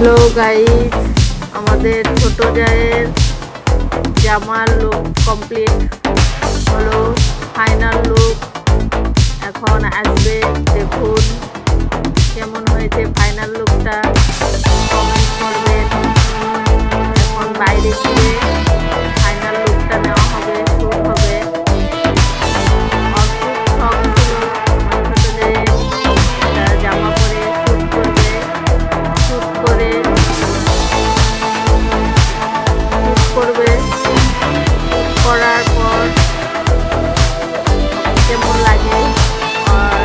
Hello guys, আমাদের ছোট জায়ের জামার লুক কমপ্লিট হলো। ফাইনাল লুক এখন আসবে, দেখুন কেমন হয়েছে ফাইনাল লুকটা, কমেন্ট করবেন। এখন বাইরে গিয়ে ফাইনাল লুকটা নেওয়া হবে, শুট হবে। অদ্ভুত শখ ছিল আমার ছোট জায়ের জামা পরে শুট করবে। শুট করে করার পর কেমন লাগে আর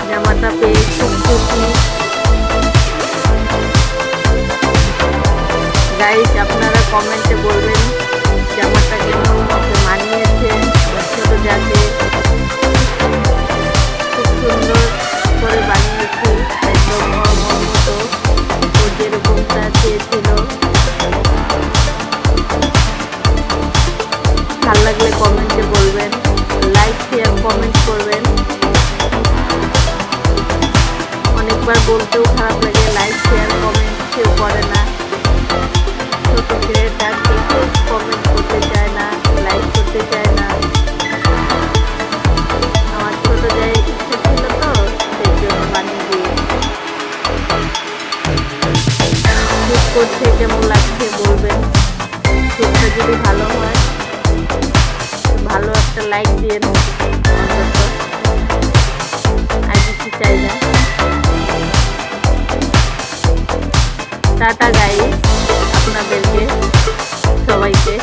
জামাটা পেয়ে খুব খুশি। গাইস, আপনারা কমেন্টে বলবেন জামাটা কেমন ওকে মানিয়েছে। ছোট যাতে খুব সুন্দর করে বানিয়েছি, একদম ওর মন মতো, ও যেরকমটা চেয়েছিল। ভালো লাগলে কমেন্টে বলবেন, লাইক শেয়ার কমেন্ট করবেন। অনেকবার বলতেও খারাপ লাগে, লাইক শেয়ার কমেন্ট কেউ করে না। ছোট ছেলেটা কেউ কমেন্ট করতে চায় না, লাইক করতে চায় না। আমার ছোট জায়গায় ইচ্ছে ছিল তো, সেই জন্য বানিয়ে দিয়ে শুট করছে। কেমন লাগছে বলবেন। শুটটা যদি ভালো হয়, ভালো একটা লাইক দিন। আর কিছু চাই না। টাটা গাইস, আপনাদেরকে সবাইকে।